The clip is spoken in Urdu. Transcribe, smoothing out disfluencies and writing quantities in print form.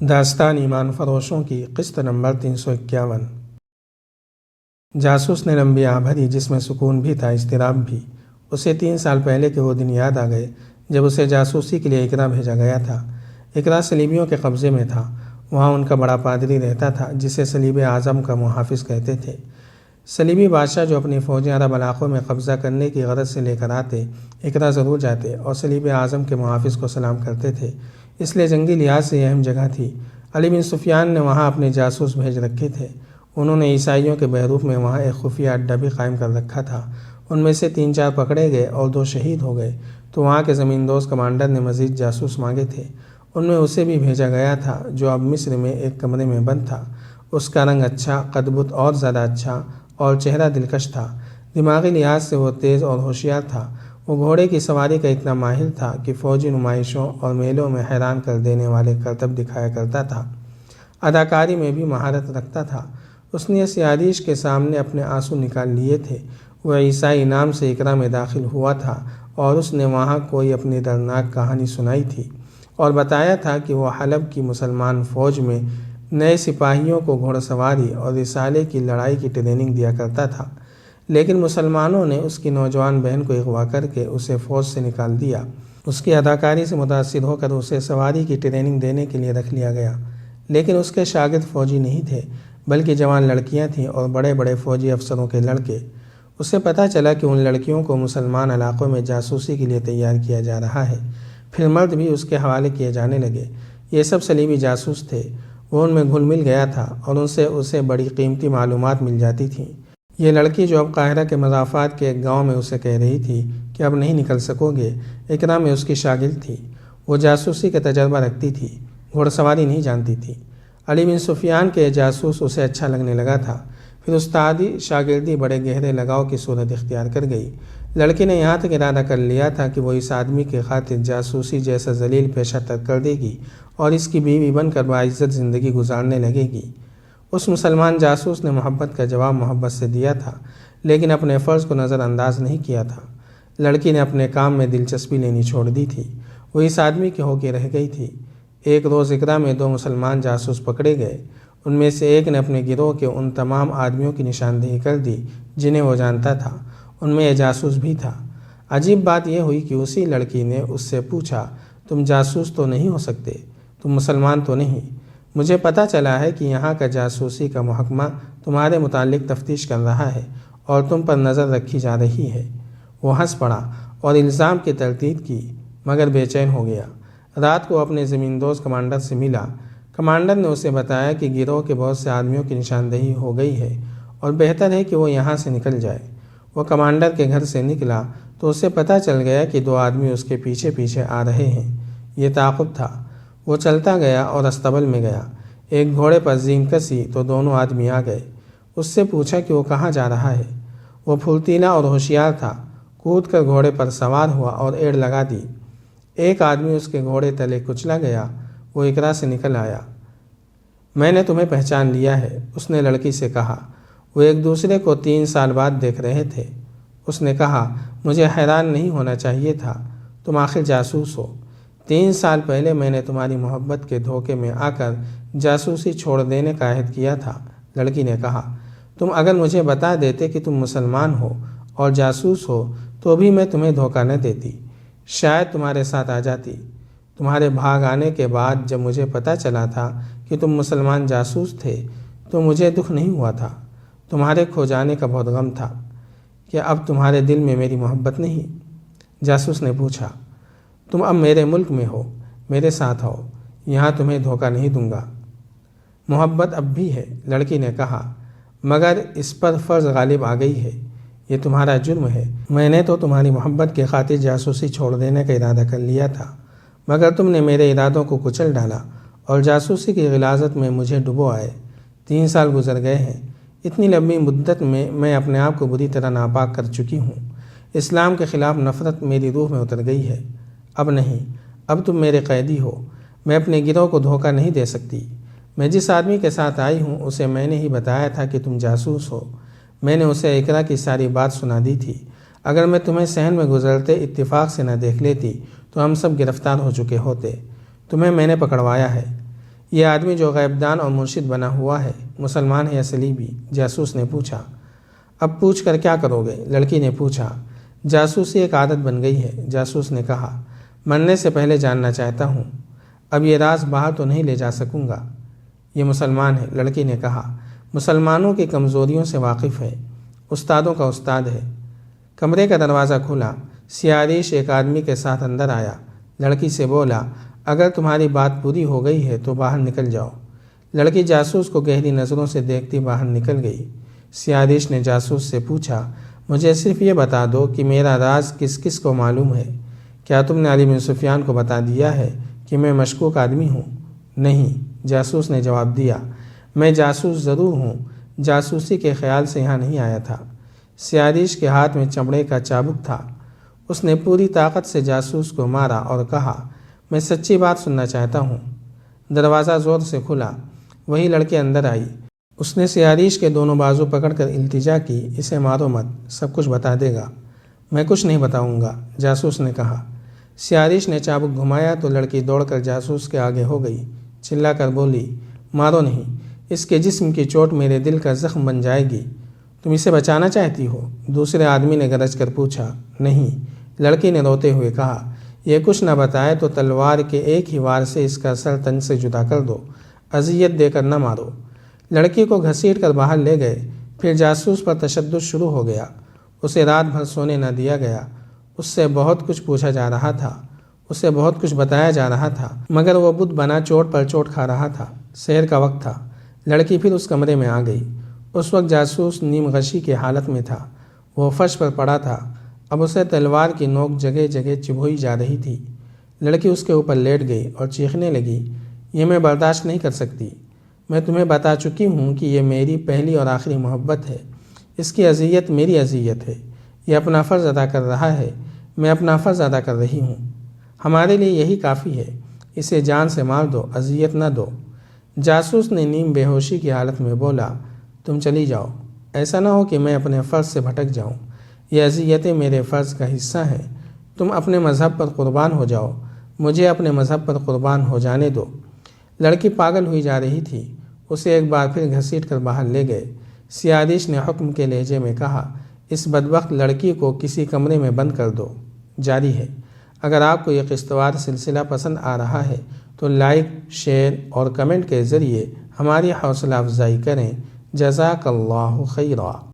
داستان ایمان فروشوں کی قسط نمبر 351۔ جاسوس نے لمبی آہ بھری، جس میں سکون بھی تھا اضطراب بھی۔ اسے 3 سال پہلے کے وہ دن یاد آ گئے جب اسے جاسوسی کے لیے اقرا بھیجا گیا تھا۔ اقرا صلیبیوں کے قبضے میں تھا۔ وہاں ان کا بڑا پادری رہتا تھا جسے صلیب اعظم کا محافظ کہتے تھے۔ صلیبی بادشاہ جو اپنی فوجیں عرب علاقوں میں قبضہ کرنے کی غرض سے لے کر آتے، اقرا ضرور جاتے اور صلیب اعظم کے محافظ کو سلام کرتے تھے، اس لیے جنگی لحاظ سے یہ اہم جگہ تھی۔ علی بن سفیان نے وہاں اپنے جاسوس بھیج رکھے تھے۔ انہوں نے عیسائیوں کے بحروف میں وہاں ایک خفیہ اڈہ بھی قائم کر رکھا تھا۔ ان میں سے 3-4 پکڑے گئے اور 2 شہید ہو گئے، تو وہاں کے زمیندوز کمانڈر نے مزید جاسوس مانگے تھے۔ ان میں اسے بھی بھیجا گیا تھا جو اب مصر میں ایک کمرے میں بند تھا۔ اس کا رنگ اچھا، قد بت اور زیادہ اچھا، اور چہرہ دلکش تھا۔ دماغی لحاظ سے وہ تیز اور ہوشیار تھا۔ وہ گھوڑے کی سواری کا اتنا ماہر تھا کہ فوجی نمائشوں اور میلوں میں حیران کر دینے والے کرتب دکھایا کرتا تھا۔ اداکاری میں بھی مہارت رکھتا تھا۔ اس نے سیاریش کے سامنے اپنے آنسو نکال لیے تھے۔ وہ عیسائی نام سے اقرا میں داخل ہوا تھا اور اس نے وہاں کوئی اپنی دردناک کہانی سنائی تھی اور بتایا تھا کہ وہ حلب کی مسلمان فوج میں نئے سپاہیوں کو گھوڑ سواری اور رسالے کی لڑائی کی ٹریننگ دیا کرتا تھا، لیکن مسلمانوں نے اس کی نوجوان بہن کو اغوا کر کے اسے فوج سے نکال دیا۔ اس کی اداکاری سے متاثر ہو کر اسے سواری کی ٹریننگ دینے کے لیے رکھ لیا گیا، لیکن اس کے شاگرد فوجی نہیں تھے بلکہ جوان لڑکیاں تھیں اور بڑے بڑے فوجی افسروں کے لڑکے۔ اسے پتہ چلا کہ ان لڑکیوں کو مسلمان علاقوں میں جاسوسی کے لیے تیار کیا جا رہا ہے۔ پھر مرد بھی اس کے حوالے کیے جانے لگے۔ یہ سب صلیبی جاسوس تھے۔ وہ ان میں گھل مل گیا تھا اور ان سے اسے بڑی قیمتی معلومات مل جاتی تھیں۔ یہ لڑکی جو اب قاہرہ کے مضافات کے ایک گاؤں میں اسے کہہ رہی تھی کہ اب نہیں نکل سکو گے، اقرا میں اس کی شاگرد تھی۔ وہ جاسوسی کا تجربہ رکھتی تھی، گھوڑ سواری نہیں جانتی تھی۔ علی بن سفیان کے جاسوس اسے اچھا لگنے لگا تھا۔ پھر استادی شاگردی بڑے گہرے لگاؤ کی صورت اختیار کر گئی۔ لڑکی نے یہاں تک ارادہ کر لیا تھا کہ وہ اس آدمی کی خاطر جاسوسی جیسا ذلیل پیشہ ترک کر دے گی اور اس کی بیوی بن کر باعزت زندگی گزارنے لگے گی۔ اس مسلمان جاسوس نے محبت کا جواب محبت سے دیا تھا، لیکن اپنے فرض کو نظر انداز نہیں کیا تھا۔ لڑکی نے اپنے کام میں دلچسپی لینی چھوڑ دی تھی۔ وہ اس آدمی کے ہو کے رہ گئی تھی۔ ایک روز اقرا میں 2 مسلمان جاسوس پکڑے گئے۔ ان میں سے ایک نے اپنے گروہ کے ان تمام آدمیوں کی نشاندہی کر دی جنہیں وہ جانتا تھا۔ ان میں یہ جاسوس بھی تھا۔ عجیب بات یہ ہوئی کہ اسی لڑکی نے اس سے پوچھا، تم جاسوس تو نہیں ہو سکتے، تم مسلمان تو نہیں؟ مجھے پتہ چلا ہے کہ یہاں کا جاسوسی کا محکمہ تمہارے متعلق تفتیش کر رہا ہے اور تم پر نظر رکھی جا رہی ہے۔ وہ ہنس پڑا اور الزام کی تردید کی، مگر بے چین ہو گیا۔ رات کو اپنے زمیندوز کمانڈر سے ملا۔ کمانڈر نے اسے بتایا کہ گروہ کے بہت سے آدمیوں کی نشاندہی ہو گئی ہے اور بہتر ہے کہ وہ یہاں سے نکل جائے۔ وہ کمانڈر کے گھر سے نکلا تو اسے پتہ چل گیا کہ 2 آدمی اس کے پیچھے پیچھے آ رہے ہیں۔ یہ تعاقب تھا۔ وہ چلتا گیا اور استبل میں گیا۔ ایک گھوڑے پر زین کسی تو دونوں آدمی آ گئے۔ اس سے پوچھا کہ وہ کہاں جا رہا ہے۔ وہ پھرتیلا اور ہوشیار تھا۔ کود کر گھوڑے پر سوار ہوا اور ایڑ لگا دی۔ ایک آدمی اس کے گھوڑے تلے کچلا گیا۔ وہ اقرا سے نکل آیا۔ میں نے تمہیں پہچان لیا ہے، اس نے لڑکی سے کہا۔ وہ ایک دوسرے کو 3 سال بعد دیکھ رہے تھے۔ اس نے کہا، مجھے حیران نہیں ہونا چاہیے تھا، تم آخر جاسوس ہو۔ 3 سال پہلے میں نے تمہاری محبت کے دھوکے میں آ کر جاسوسی چھوڑ دینے کا عہد کیا تھا۔ لڑکی نے کہا، تم اگر مجھے بتا دیتے کہ تم مسلمان ہو اور جاسوس ہو تو بھی میں تمہیں دھوکہ نہ دیتی، شاید تمہارے ساتھ آ جاتی۔ تمہارے بھاگ آنے کے بعد جب مجھے پتہ چلا تھا کہ تم مسلمان جاسوس تھے تو مجھے دکھ نہیں ہوا تھا، تمہارے کھو جانے کا بہت غم تھا۔ کیا اب تمہارے دل میں میری محبت نہیں؟ جاسوس نے پوچھا۔ تم اب میرے ملک میں ہو، میرے ساتھ آؤ، یہاں تمہیں دھوکہ نہیں دوں گا۔ محبت اب بھی ہے، لڑکی نے کہا، مگر اس پر فرض غالب آ گئی ہے۔ یہ تمہارا جرم ہے۔ میں نے تو تمہاری محبت کی خاطر جاسوسی چھوڑ دینے کا ارادہ کر لیا تھا، مگر تم نے میرے ارادوں کو کچل ڈالا اور جاسوسی کی غلاظت میں مجھے ڈبو آئے۔ 3 سال گزر گئے ہیں۔ اتنی لمبی مدت میں میں اپنے آپ کو بری طرح ناپاک کر چکی ہوں۔ اسلام کے خلاف نفرت میری روح میں اتر گئی ہے۔ اب نہیں، اب تم میرے قیدی ہو۔ میں اپنے گروہ کو دھوکہ نہیں دے سکتی۔ میں جس آدمی کے ساتھ آئی ہوں اسے میں نے ہی بتایا تھا کہ تم جاسوس ہو۔ میں نے اسے اقرا کی ساری بات سنا دی تھی۔ اگر میں تمہیں صحن میں گزرتے اتفاق سے نہ دیکھ لیتی تو ہم سب گرفتار ہو چکے ہوتے۔ تمہیں میں نے پکڑوایا ہے۔ یہ آدمی جو غیب دان اور مرشد بنا ہوا ہے مسلمان ہے یا صلیبی؟ جاسوس نے پوچھا۔ اب پوچھ کر کیا کرو گے؟ لڑکی نے پوچھا۔ جاسوسی ایک عادت بن گئی ہے، جاسوس نے کہا۔ مرنے سے پہلے جاننا چاہتا ہوں۔ اب یہ راز باہر تو نہیں لے جا سکوں گا۔ یہ مسلمان ہے، لڑکی نے کہا۔ مسلمانوں کی کمزوریوں سے واقف ہے، استادوں کا استاد ہے۔ کمرے کا دروازہ کھلا، سیاریش ایک آدمی کے ساتھ اندر آیا۔ لڑکی سے بولا، اگر تمہاری بات پوری ہو گئی ہے تو باہر نکل جاؤ۔ لڑکی جاسوس کو گہری نظروں سے دیکھتی باہر نکل گئی۔ سیاریش نے جاسوس سے پوچھا، مجھے صرف یہ بتا دو کہ میرا راز کس کس کو معلوم ہے؟ کیا تم نے علی بن سفیان کو بتا دیا ہے کہ میں مشکوک آدمی ہوں؟ نہیں، جاسوس نے جواب دیا۔ میں جاسوس ضرور ہوں، جاسوسی کے خیال سے یہاں نہیں آیا تھا۔ سیاریش کے ہاتھ میں چمڑے کا چابک تھا۔ اس نے پوری طاقت سے جاسوس کو مارا اور کہا، میں سچی بات سننا چاہتا ہوں۔ دروازہ زور سے کھلا، وہی لڑکی اندر آئی۔ اس نے سیاریش کے دونوں بازو پکڑ کر التجا کی، اسے مارو مت، سب کچھ بتا دے گا۔ میں کچھ نہیں بتاؤں گا، جاسوس نے کہا۔ سیاریش نے چابک گھمایا تو لڑکی دوڑ کر جاسوس کے آگے ہو گئی، چلا کر بولی، مارو نہیں، اس کے جسم کی چوٹ میرے دل کا زخم بن جائے گی۔ تم اسے بچانا چاہتی ہو؟ دوسرے آدمی نے گرج کر پوچھا۔ نہیں، لڑکی نے روتے ہوئے کہا۔ یہ کچھ نہ بتائے تو تلوار کے ایک ہی وار سے اس کا سر تن سے جدا کر دو، اذیت دے کر نہ مارو۔ لڑکی کو گھسیٹ کر باہر لے گئے۔ پھر جاسوس پر تشدد شروع ہو گیا۔ اسے رات بھر سونے نہ دیا گیا۔ اس سے بہت کچھ پوچھا جا رہا تھا، اسے بہت کچھ بتایا جا رہا تھا، مگر وہ بت بنا چوٹ پر چوٹ کھا رہا تھا۔ سحر کا وقت تھا۔ لڑکی پھر اس کمرے میں آ گئی۔ اس وقت جاسوس نیم غشی کی حالت میں تھا، وہ فرش پر پڑا تھا۔ اب اسے تلوار کی نوک جگہ جگہ چبھوئی جا رہی تھی۔ لڑکی اس کے اوپر لیٹ گئی اور چیخنے لگی، یہ میں برداشت نہیں کر سکتی۔ میں تمہیں بتا چکی ہوں کہ یہ میری پہلی اور آخری محبت ہے۔ اس کی اذیت میری اذیت ہے۔ یہ اپنا فرض ادا کر رہا ہے، میں اپنا فرض ادا کر رہی ہوں۔ ہمارے لیے یہی کافی ہے۔ اسے جان سے مار دو، اذیت نہ دو۔ جاسوس نے نیم بے ہوشی کی حالت میں بولا، تم چلی جاؤ، ایسا نہ ہو کہ میں اپنے فرض سے بھٹک جاؤں۔ یہ اذیتیں میرے فرض کا حصہ ہیں۔ تم اپنے مذہب پر قربان ہو جاؤ، مجھے اپنے مذہب پر قربان ہو جانے دو۔ لڑکی پاگل ہوئی جا رہی تھی۔ اسے ایک بار پھر گھسیٹ کر باہر لے گئے۔ سیاریش نے حکم کے لہجے میں کہا، اس بدبخت لڑکی کو کسی کمرے میں بند کر دو۔ جاری ہے۔ اگر آپ کو یہ قسط وار سلسلہ پسند آ رہا ہے تو لائک، شیئر اور کمنٹ کے ذریعے ہماری حوصلہ افزائی کریں۔ جزاک اللہ خیرا۔